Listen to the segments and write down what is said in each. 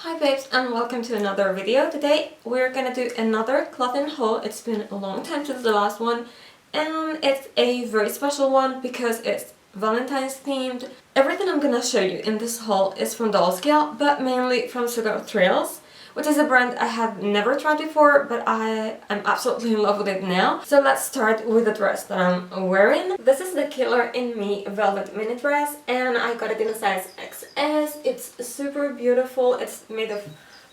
Hi babes and welcome to another video. Today we're gonna do another clothing haul. It's been a long time since the last one and it's a very special one because it's Valentine's themed. Everything I'm gonna show you in this haul is from DollsKill, but mainly from Sugar Thrillz, which is a brand I have never tried before, but I am absolutely in love with it now. So let's start with the dress that I'm wearing. This is the Killer in Me velvet mini dress and I got it in a size XS. It's super beautiful. It's made of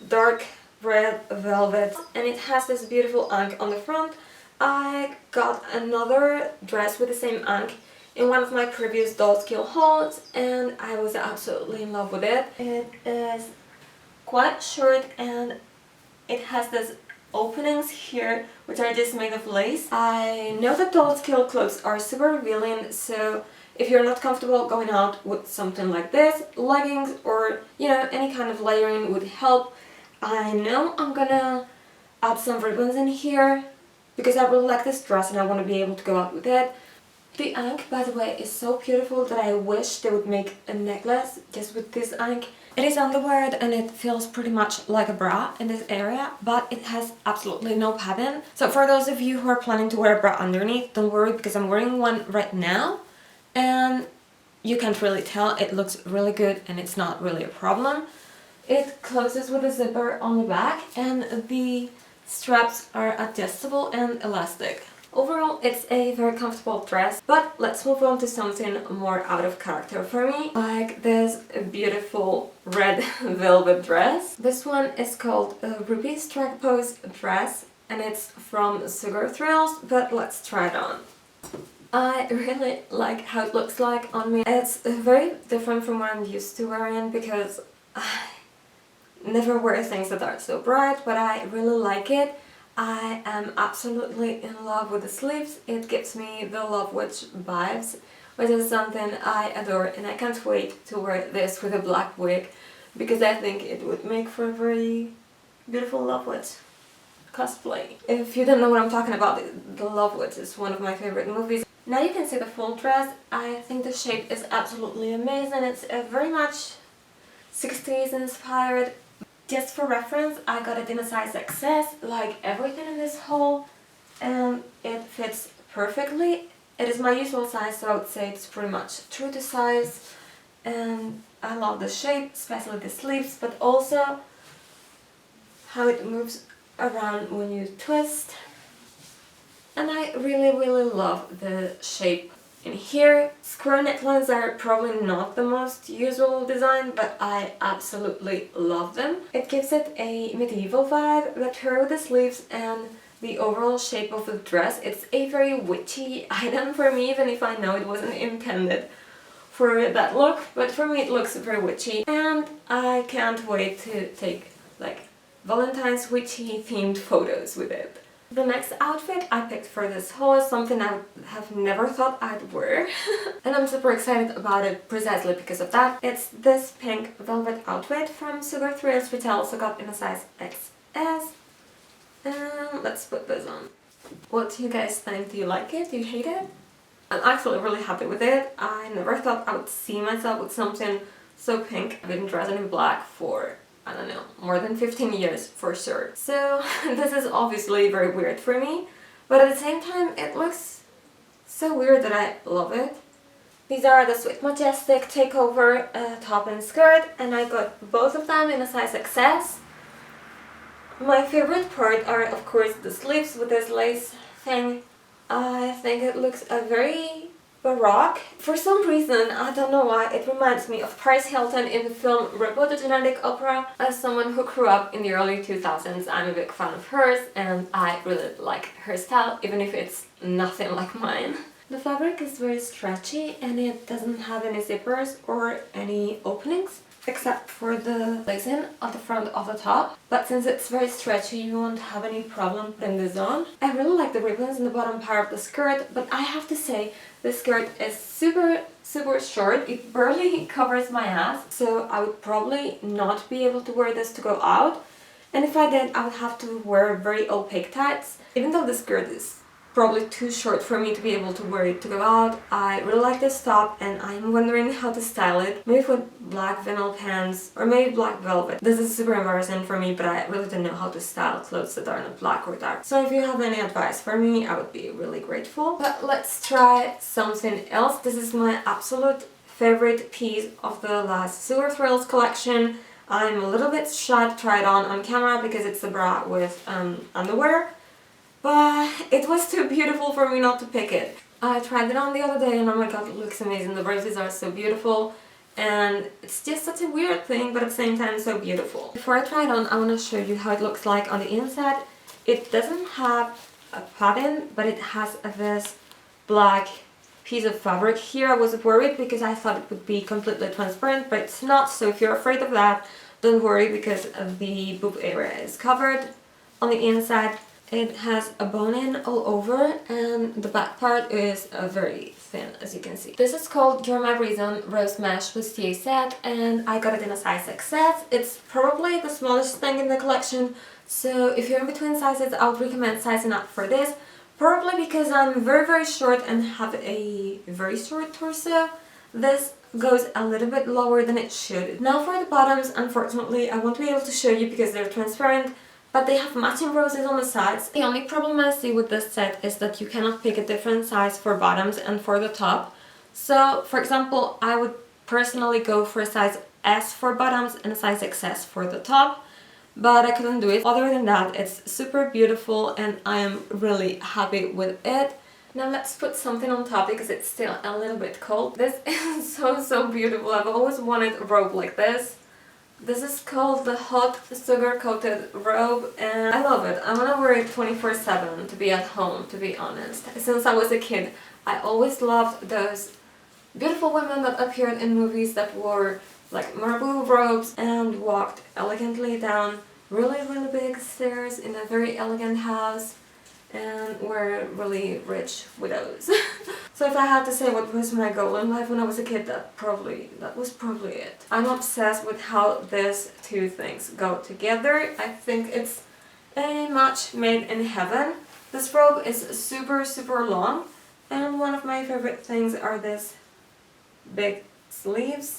dark red velvet and it has this beautiful ink on the front. I got another dress with the same ink in one of my previous DollsKill hauls and I was absolutely in love with it. It is quite short and it has these openings here which are just made of lace. I know that DollsKill clothes are super revealing, so if you're not comfortable going out with something like this, leggings or any kind of layering would help. I know I'm gonna add some ribbons in here because I really like this dress and I want to be able to go out with it. The ink, by the way, is so beautiful that I wish they would make a necklace just with this ink. It is underwear and it feels pretty much like a bra in this area, but it has absolutely no padding. So for those of you who are planning to wear a bra underneath, don't worry because I'm wearing one right now and you can't really tell. It looks really good and it's not really a problem. It closes with a zipper on the back and the straps are adjustable and elastic. Overall, it's a very comfortable dress, but let's move on to something more out of character for me, like this beautiful red velvet dress. This one is called a Ruby Strike Pose dress and it's from Sugar Thrillz, but let's try it on. I really like how it looks like on me. It's very different from what I'm used to wearing because I never wear things that are so bright, but I really like it. I am absolutely in love with the sleeves. It gives me the Love Witch vibes, which is something I adore and I can't wait to wear this with a black wig because I think it would make for a very beautiful Love Witch cosplay. If you don't know what I'm talking about, the Love Witch is one of my favorite movies. Now you can see the full dress. I think the shape is absolutely amazing. It's very much 60s inspired. Just for reference, I got it in a size XS, like everything in this haul, and it fits perfectly. It is my usual size, so I would say it's pretty much true to size, and I love the shape, especially the sleeves, but also how it moves around when you twist. And I really love the shape in here. Square necklines are probably not the most usual design, but I absolutely love them. It gives it a medieval vibe, but here with the sleeves and the overall shape of the dress, it's a very witchy item for me, even if I know it wasn't intended for that look, but for me it looks very witchy and I can't wait to take like Valentine's witchy themed photos with it. The next outfit I picked for this haul is something I have never thought I'd wear and I'm super excited about it precisely because of that. It's this pink velvet outfit from Sugar Thrillz, which I also got in a size XS. And let's put this on. What do you guys think? Do you like it? Do you hate it? I'm actually really happy with it. I never thought I would see myself with something so pink. I've been dressing in black for I don't know, more than 15 years for sure. So this is obviously very weird for me, but at the same time it looks so weird that I love it. These are the Sweet Majestic Takeover top and skirt and I got both of them in a size XS. My favorite part are of course the sleeves with this lace thing. I think it looks very baroque. For some reason, I don't know why, it reminds me of Paris Hilton in the film ROBE, the Genetic Opera. As someone who grew up in the early 2000s, I'm a big fan of hers and I really like her style, even if it's nothing like mine. The fabric is very stretchy and it doesn't have any zippers or any openings, except for the lacing at the front of the top. But since it's very stretchy, you won't have any problem putting this on. I really like the ribbons in the bottom part of the skirt, but I have to say this skirt is super short. It barely covers my ass, so I would probably not be able to wear this to go out. And if I did, I would have to wear very opaque tights. Even though the skirt is probably too short for me to be able to wear it to go out. I really like this top and I'm wondering how to style it. Maybe with black vinyl pants or maybe black velvet. This is super embarrassing for me, but I really don't know how to style clothes that are not black or dark. So if you have any advice for me, I would be really grateful. But let's try something else. This is my absolute favorite piece of the last Sugar Thrillz collection. I'm a little bit shy to try it on camera because it's a bra with underwear. But it was too beautiful for me not to pick it. I tried it on the other day and oh my god, it looks amazing. The roses are so beautiful and it's just such a weird thing, but at the same time so beautiful. Before I try it on, I want to show you how it looks like on the inside. It doesn't have a pattern, but it has this black piece of fabric. Here I was worried because I thought it would be completely transparent, but it's not. So if you're afraid of that, don't worry because the boob area is covered on the inside. It has a bone-in all over and the back part is very thin, as you can see. This is called You're My Reason Rose Mesh Bustier set and I got it in a size XS. It's probably the smallest thing in the collection, so if you're in between sizes, I would recommend sizing up for this. Probably because I'm very short and have a very short torso. This goes a little bit lower than it should. Now for the bottoms, unfortunately I won't be able to show you because they're transparent, but they have matching roses on the sides. The only problem I see with this set is that you cannot pick a different size for bottoms and for the top. So for example, I would personally go for a size S for bottoms and a size XS for the top, but I couldn't do it. Other than that, it's super beautiful and I am really happy with it. Now let's put something on top because it's still a little bit cold. This is so beautiful. I've always wanted a robe like this. This is called the Hot Sugar Coated Robe and I love it. I want to wear it 24/7 to be at home, to be honest. Since I was a kid, I always loved those beautiful women that appeared in movies that wore like MARABOU robes and walked elegantly down really big stairs in a very elegant house and were really rich widows. So if I had to say what was my goal in life when I was a kid, that was probably it. I'm obsessed with how these two things go together. I think it's a match made in heaven. This robe is super long and one of my favorite things are these big sleeves.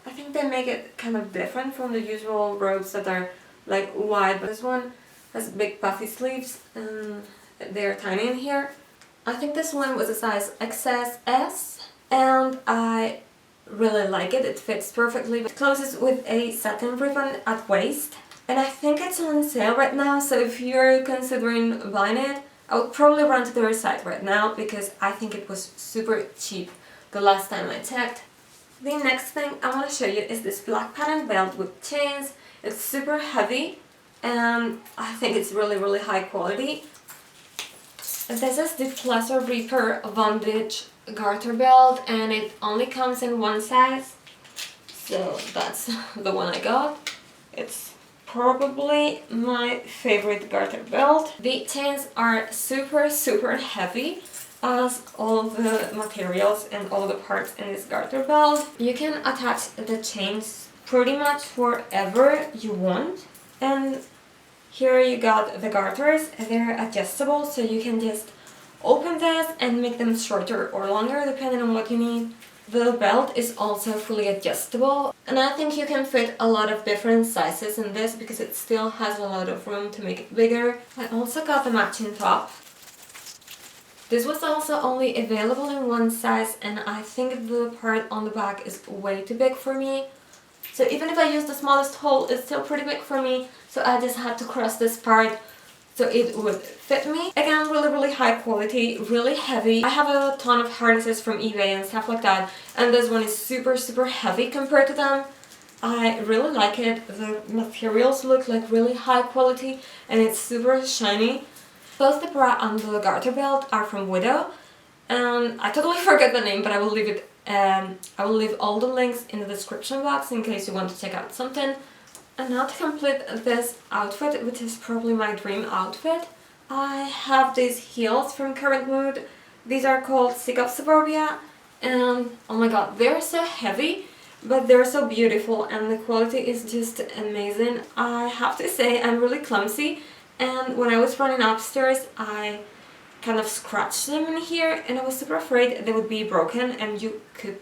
I think they make it kind of different from the usual robes that are like wide, but this one has big puffy sleeves and they're tiny in here. I think this one was a size XS and I really like it. It fits perfectly. It closes with a satin ribbon at waist and I think it's on sale right now, so if you're considering buying it, I would probably run to their site right now because I think it was super cheap the last time I checked. The next thing I want to show you is this black pattern belt with chains. It's super heavy and I think it's really high quality. This is the Pleasure Reaper Bondage garter belt and it only comes in one size, so that's the one I got. It's probably my favorite garter belt. The chains are super heavy, as all the materials and all the parts in this garter belt. You can attach the chains pretty much wherever you want, and here you got the garters. They're adjustable, so you can just open this and make them shorter or longer depending on what you need. The belt is also fully adjustable and I think you can fit a lot of different sizes in this because it still has a lot of room to make it bigger. I also got the matching top. This was also only available in one size and I think the part on the back is way too big for me. So even if I use the smallest hole, it's still pretty big for me, so I just had to cross this part so it would fit me. Again, really high quality, really heavy. I have a ton of harnesses from eBay and stuff like that, and this one is super heavy compared to them. I really like it. The materials look like really high quality and it's super shiny. Both the bra and the garter belt are from Widow, and I totally forget the name, but I will leave it. I will leave all the links in the description box in case you want to check out something. And now to complete this outfit, which is probably my dream outfit, I have these heels from Current Mood. These are called Sick of Suburbia, and oh my god, they're so heavy, but they're so beautiful and the quality is just amazing. I have to say I'm really clumsy, and when I was running upstairs I kind of scratched them in here, and I was super afraid they would be broken and you could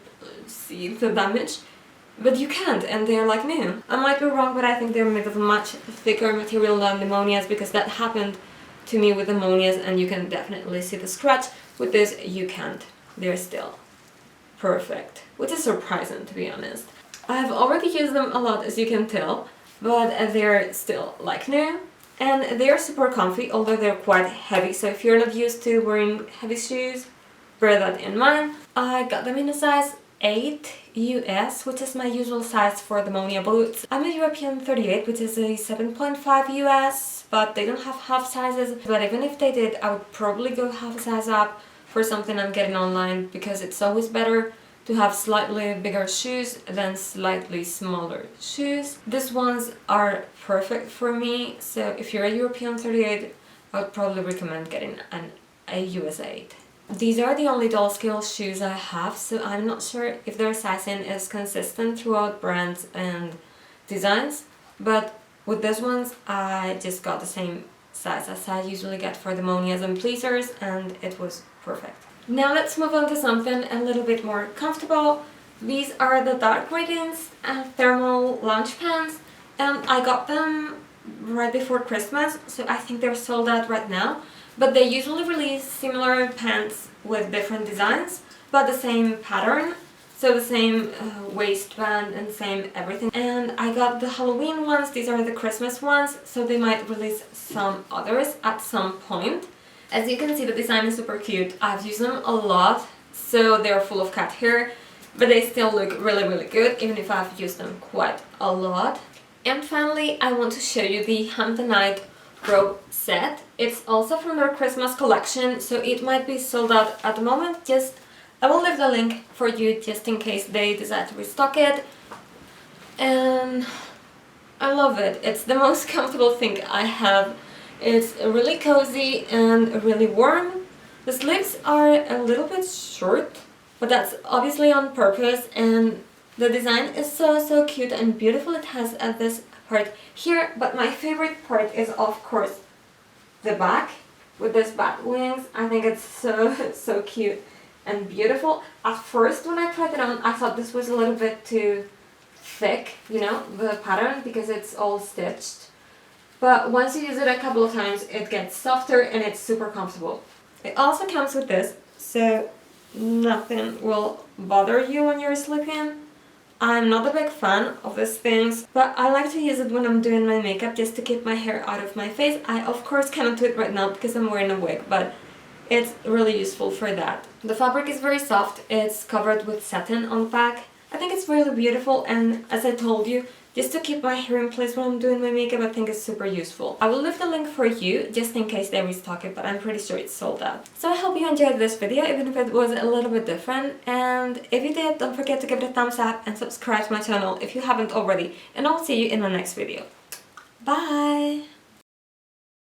see the damage. But you can't, and they're like new. I might be wrong, but I think they're made of a much thicker material than the Monias, because that happened to me with the Monias, and you can definitely see the scratch. With this, you can't. They're still perfect, which is surprising, to be honest. I've already used them a lot, as you can tell, but they're still like new. And they're super comfy, although they're quite heavy, so if you're not used to wearing heavy shoes, bear that in mind. I got them in a size 8 US, which is my usual size for the Monia boots. I'm a European 38, which is a 7.5 US, but they don't have half sizes. But even if they did, I would probably go half a size up for something I'm getting online, because it's always better to have slightly bigger shoes than slightly smaller shoes. These ones are perfect for me, so if you're a European 38, I would probably recommend getting a US 8. These are the only DollsKill shoes I have, so I'm not sure if their sizing is consistent throughout brands and designs, but with these ones I just got the same size as I usually get for the Monias and Pleasers, and it was perfect. Now let's move on to something a little bit more comfortable. These are the Dark Radiance thermal lounge pants, and I got them right before Christmas, so I think they're sold out right now. But they usually release similar pants with different designs, but the same pattern, so the same waistband and same everything. And I got the Halloween ones, these are the Christmas ones, so they might release some others at some point. As you can see, the design is super cute. I've used them a lot, so they're full of cat hair, but they still look really good, even if I've used them quite a lot. And finally, I want to show you the Hunt the Night robe set. It's also from their Christmas collection, so it might be sold out at the moment. I will leave the link for you just in case they decide to restock it. And I love it. It's the most comfortable thing I have. It's really cozy and really warm. The sleeves are a little bit short, but that's obviously on purpose, and the design is so cute and beautiful. It has this part here, but my favorite part is of course the back with this bat wings. I think it's so cute and beautiful. At first when I tried it on, I thought this was a little bit too thick, you know, the pattern, because it's all stitched. But once you use it a couple of times, it gets softer and it's super comfortable. It also comes with this, so nothing will bother you when you're sleeping. I'm not a big fan of these things, but I like to use it when I'm doing my makeup, just to keep my hair out of my face. I of course cannot do it right now because I'm wearing a wig, but it's really useful for that. The fabric is very soft, it's covered with satin on the back. I think it's really beautiful, and as I told you, just to keep my hair in place when I'm doing my makeup, I think it's super useful. I will leave the link for you, just in case they restock it, but I'm pretty sure it's sold out. So I hope you enjoyed this video, even if it was a little bit different. And if you did, don't forget to give it a thumbs up and subscribe to my channel if you haven't already. And I'll see you in the next video. Bye!